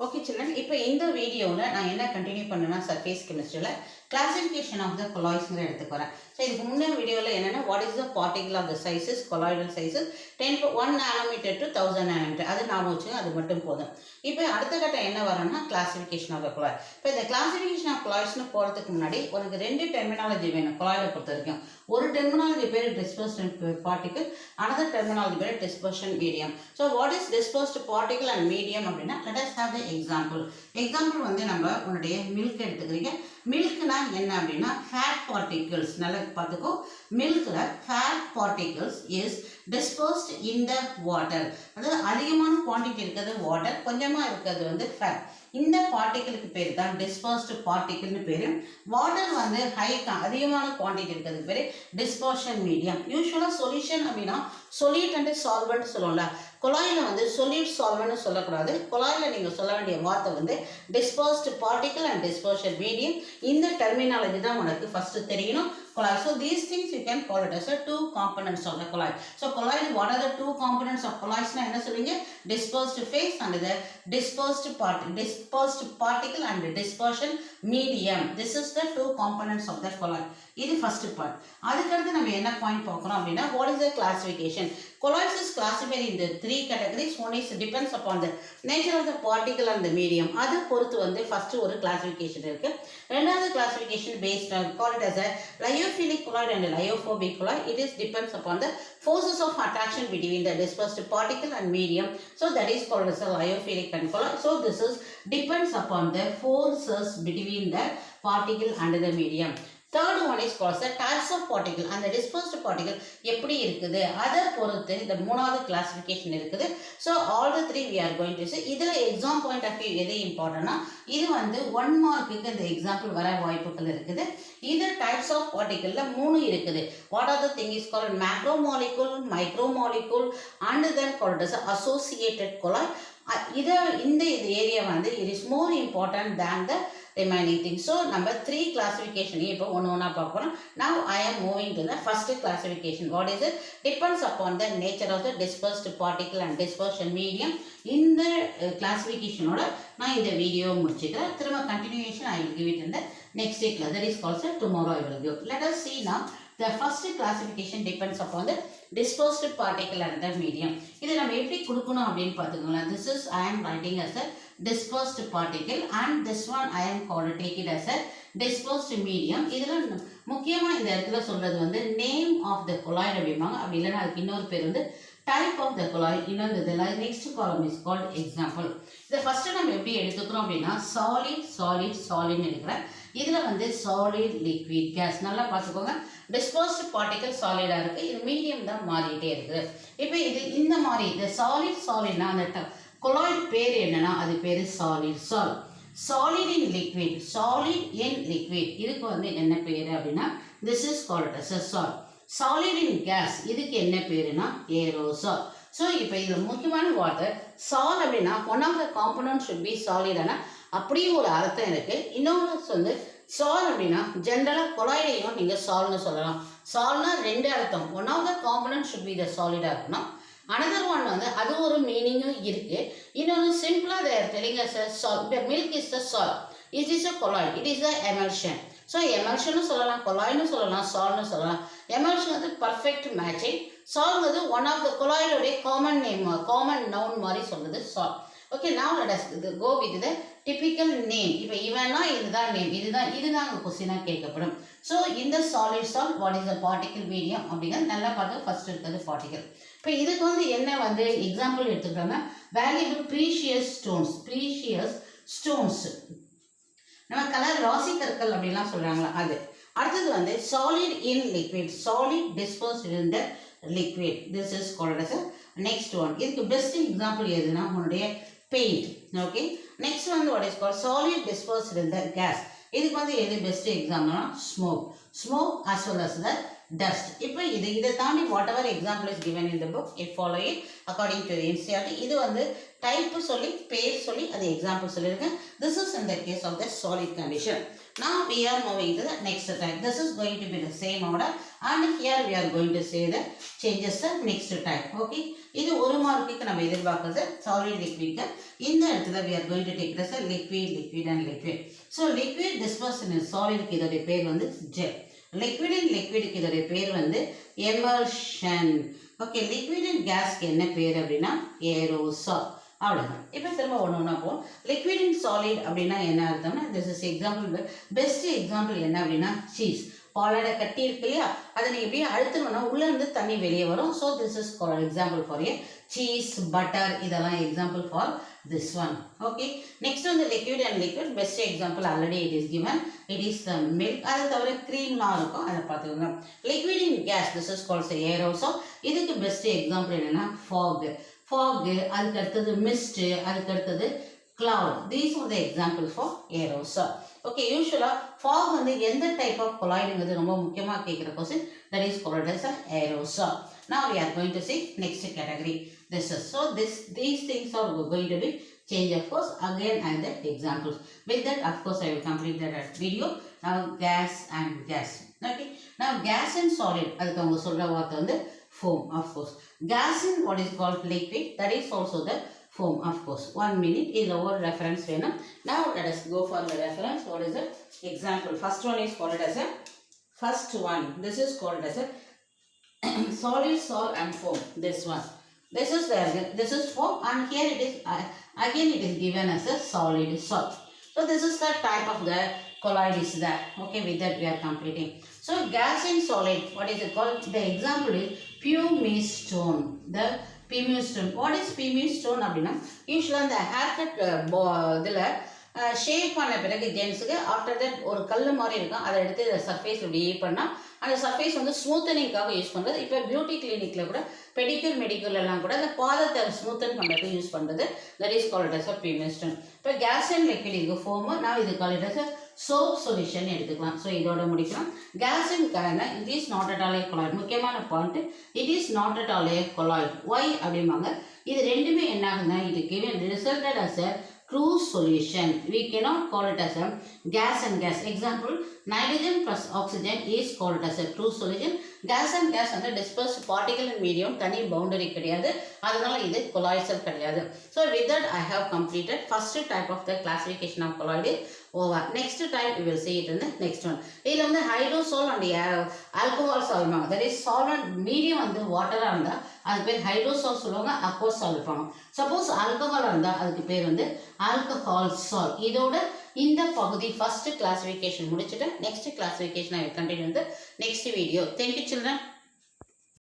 Okay children, இப்போ இந்த வீடியோவில் நான் என்ன கண்டினியூ பண்ணேன்னா சர்ஃபேஸ் கெமிஸ்ட்ரியில் கிளாசிஃபிகேஷன் ஆஃப் த கொலாய்ஸ்ங்கிற எடுத்துக்கு வரேன். ஸோ இதுக்கு முன்னே வீடியோவில் என்னென்னா what is the particle of the sizes colloidal sizes 1 nanometre to 1000 nanometre அது நான் வச்சுங்க, அது மட்டும் போதும். இப்போ அடுத்த கட்டம் என்ன வரணும்னா கிளாசிஃபிகேஷன் ஆஃப் த கொலாய். இப்போ இந்த கிளாசிஃபிகேஷன் ஆஃப் கொலாய்ஸ்னு போகிறதுக்கு முன்னாடி உனக்கு 2 டெர்மினாலஜி வேணும் கொலாய்டை பொறுத்த வரைக்கும். ஒரு டெர்மினாலஜி பேர் டிஸ்பர்ஸ்ட் பார்ட்டிகல், another terminology பேர் dispersion medium. So what is dispersed particle and medium அப்படின்னா let us have the example. Example வந்து நம்ம உன்னுடைய மில்க் எடுத்துக்கிறீங்க. மில்க்னா என்ன அப்படின்னா ஃபேட் பார்ட்டிகல்ஸ். நல்லா பார்த்துக்கோ, மில்கில் fat particles is dispersed in the water. அதாவது அதிகமான குவான்டிட்டி இருக்கிறது வாட்டர், கொஞ்சமாக இருக்கிறது வந்து ஃபேட். இந்த பார்ட்டிகளுக்கு பேர் தான் டிஸ்பர்ஸ்டு பார்ட்டிகல்னு பேர். வாட்டர் வந்து அதிகமான குவான்டிட்டி இருக்கிறதுக்கு பேர் டிஸ்பர்ஷன் மீடியம். யூஸ்வலாக சொல்யூஷன் அப்படின்னா சொலிட் அண்ட் சால்வெண்ட் சொல்லுவோம்ல, குழாயில் வந்து சொலிட் சால்வெண்ட்னு சொல்லக்கூடாது. குழாயில் நீங்கள் சொல்ல வேண்டிய வார்த்தை வந்து dispersed particle and dispersion medium. இந்த டெர்மினாலஜி தான் உனக்கு ஃபஸ்ட்டு தெரியணும். Colloid. So these things you can call it as a 2 components of the colloid. So colloid, what are the 2 components of colloids? Na enna solringa? Dispersed phase and the dispersed particle and the dispersion medium. This is the 2 components of the colloid. இது first part. அதுக்கடுத்து நம்ம என்ன point பார்க்குறோம் அப்படின்னா what is the classification? Colloids is classified in the 3 categories. One is depends upon the nature of the particle and the medium. அது பொறுத்து வந்து first ஒரு classification இருக்கு. ரெண்டாவது classification based on call it as a lyophilic colloid and lyophobic colloid. It is depends upon the forces of attraction between the dispersed particle and medium. So that is called as a lyophilic and colloid. So this is depends upon the forces between the particle and the medium. Third one is called the types of particle. And the dispersed particle எப்படி இருக்குது அதை பொறுத்து இந்த மூணாவது classification இருக்குது. So all the 3 we are going to see. இதில் exam point of view எது இம்பார்ட்டன்னா இது வந்து 1 மார்க்குக்கு இந்த எக்ஸாம்பிள் வர வாய்ப்புகள் இருக்குது. இது டைப்ஸ் ஆஃப் பார்ட்டிகலில் 3 இருக்குது. What are the thing is called macromolecule, micromolecule and then called as associated colloid. இந்த ஏரியா வந்து it is more important than the remaining things. So number 3 classification இப்போ ஒண்ணா பார்ப்போம். Now I am moving to the first classification. What is it? Depends upon the nature of the dispersed particle and dispersion medium. இந்த classification-ஓட நான் இந்த video முடிச்சுக்கிறேன். திரும்ப continuation I will give it in the next week. That is called tomorrow I will give. Let us see now. The first classification depends upon the dispersed particle and the medium. இது நம்ம எப்படி கொடுக்கணும் அப்படின்னு பார்த்துக்கோங்களேன். This is I am writing as a dispersed particle and this one I am called take it as a dispersed medium. இதில் முக்கியமாக இந்த இடத்துல சொல்கிறது வந்து name of the colloid அப்படிம்பாங்க. அப்படி இல்லைன்னா அதுக்கு இன்னொரு பேர் வந்து type of the colloid. இன்னொரு இதில் next column is called example. இதை ஃபஸ்ட்டு நம்ம எப்படி எடுத்துக்கிறோம் அப்படின்னா solid எடுக்கிறேன். இதில் வந்து solid liquid gas. நல்லா பார்த்துக்கோங்க, dispersed particle சாலிடாக இருக்குது, இது மீடியம் தான் மாறிட்டே இருக்குது. இப்போ இது இந்த மாதிரி இந்த சாலிட்னா அந்த கொலாய்ட் பேர் என்னன்னா அது பேர் சாலிட் இன் லிக்விட். இதுக்கு வந்து என்ன பேர் அப்படின்னா this is called as a solid in gas. இதுக்கு என்ன பேருனா ஏரோசால். ஸோ இப்போ இதில் முக்கியமான வார்த்தை சால் அப்படின்னா one of the component should be சாலிடான அப்படியும் ஒரு அர்த்தம் இருக்குது. இன்னொன்று வந்து சால் அப்படின்னா ஜென்ரலாக கொலாய்டையும் நீங்கள் சால்னு சொல்லலாம். சால்னா 2 அர்த்தம். One of the component should be the சாலிடாக இருக்கணும். அனதர் ஒன் வந்து அது ஒரு மீனிங்கும் இருக்குது. இன்னொன்று சிம்பிளாக they are telling us a salt. The milk is the salt. It is a colloid. It is the emulsion. So எமல்ஷன்னு சொல்லலாம், கொலாய்னு சொல்லலாம், சால்னு சொல்லலாம். எமல்ஷன் வந்து பர்ஃபெக்ட் மேட்சிங். சால் வந்து ஒன் ஆஃப் த கொலாய்டோடைய காமன் நவுன் மாதிரி சொல்கிறது sol. Okay, now let us go with the typical name. இப்போ இவனா இதுதான் நேம், இதுதான் அங்கே கொஸ்டினாக கேட்கப்படும். ஸோ இந்த சாலிட் சால் what is the particle medium அப்படிங்கிறது நல்லா பார்த்து ஃபர்ஸ்ட் இருக்கிறது பார்ட்டிகல். இப்போ இதுக்கு வந்து என்ன வந்து எக்ஸாம்பிள் எடுத்துக்கிட்டோம்னா வேல்யூபிள் ப்ரீஷியஸ் ஸ்டோன்ஸ் நம்ம கலர் ராசி கற்கள் அப்படின்லாம் சொல்கிறாங்களா அது. அடுத்தது வந்து solid in liquid, solid dispersed in the liquid. This is called as next one. இதுக்கு பெஸ்ட் எக்ஸாம்பிள் எதுனா உன்னுடைய பெயிண்ட். ஓகே, நெக்ஸ்ட் வந்து what is called solid dispersed in the gas. இதுக்கு வந்து எது பெஸ்ட் எக்ஸாம்பிள்னா smoke as well as the dust. இப்போ இதை தாண்டி whatever example is given in the book, if follow it according to the NCERT. இது வந்து type சொல்லி பேர் சொல்லி அது example சொல்லியிருக்கேன். This is in the case of the solid condition. Now we are moving to the next type. This is going to be the same order and here we are going to say the changes the next type. Okay. இது ஒரு மார்க்குக்கு நம்ம எதிர்பார்க்கிறது solid liquid. இந்த இடத்துல we are going to take it as a liquid, liquid and liquid. So liquid dispersed in solid க்கு இதோட பேர் வந்து gel. Liquid in liquid க்கு இதோட பேர் வந்து emulsion. Okay, liquid in gas க்கு என்ன பேர் அப்படின்னா aerosol. அவ்வளவுதான். இப்போ திரும்ப ஒண்ணா போவோம். liquid in solid அப்படின்னா என்ன அர்த்தம்னா this is example, best example என்ன அப்படின்னா cheese. பாலாடை கட்டி இருக்கு இல்லையா, அதை நீங்க இப்படியே அழுத்தணும்னா உள்ள இருந்து தண்ணி வெளியே வரும். So this is called example for a cheese, butter, இதெல்லாம் example for this one. Okay, next வந்து liquid and liquid best example already it is given, it is the milk. அதை தவிர க்ரீம்லாம் இருக்கும், அதை பார்த்துக்கோங்க. Liquid in gas this is called aerosol. இதுக்கு best example என்னன்னா ஃபாக். அதுக்கு அடுத்தது மிஸ்ட், அதுக்கு அடுத்தது cloud. These are the examples for aerosol. Okay, usually fog வந்து எந்த type of colloidங்கிறது ரொம்ப முக்கியமா கேக்குற question, that is called as an aerosol. Now we are going to see next category. This is so these things are going to be change of course again and the examples. With that of course I will complete that video. Now gas and gas. Okay, now gas and solid அதுக்கு அவங்க சொல்ற வார்த்தை வந்து foam of course. Gas in what is called liquid, that is also the foam of course. 1 minute is our reference venum. Now let us go for the reference. What is the example? First one is called as a first one. This is called as a solid, salt and foam. This one. This is foam and here it is again it is given as a solid salt. So this is the type of the colloid is there. Okay, with that we are completing. So gas and solid, what is it called? The example is pumice stone. The pumice stone. What is pumice stone அப்படின்னா யூஸ்வலாக அந்த hair cut இதில் shave பண்ண பிறகு ஜென்ஸுக்கு after that ஒரு கல் மாதிரி இருக்கும், அதை எடுத்து சர்ஃபேஸ் இப்படி பண்ணால் அந்த சர்ஃபேஸ் வந்து ஸ்மூத்தனிங்காக யூஸ் பண்ணுறது. இப்போ பியூட்டி கிளினிக்கில் கூட பெடிக்யூர் மெடிக்யூர்லாம் கூட அந்த பாதத்தை ஸ்மூத்தன் பண்ணுறதுக்கு யூஸ் பண்ணுறது. That is called as a pumice stone. இப்போ கேஸ் அண்ட் லிக்விட் இதுக்கு ஃபோமு, நான் இது called as a soap solution எடுத்துக்கலாம். ஸோ இதோட முடிக்கலாம். கேஸ் அண்ட் காரணம் it is not at all a colloid. முக்கியமான point, it is not at all a colloid. Why அப்படிம்பாங்க. இது ரெண்டுமே என்ன ஆகுதுன்னா இது given resulted as a true solution. We cannot call it as a gas and gas. Example, nitrogen plus oxygen is called as a true solution. Gas and gas வந்து dispersed particle in medium, தனி boundary கிடையாது, அதனால இது colloidal கிடையாது. So with that I have completed first type of the classification of colloid is over. Next type we will see it in the next one. இதில் வந்து hydrosol and alcohol சொல்லுவாங்க. that is solid medium வந்து வாட்டராக இருந்தால் அது பேர் hydrosol சொல்லுவாங்க, aqueous சால் இருப்பாங்க. சப்போஸ் ஆல்கஹால் இருந்தால் அதுக்கு பேர் வந்து ஆல்கஹால் சால். இதோட இந்த பகுதி ஃபர்ஸ்ட் கிளாசிஃபிகேஷன் முடிச்சுட்டு next classification I will continue இந்த நெக்ஸ்ட் வீடியோ. Thank you children.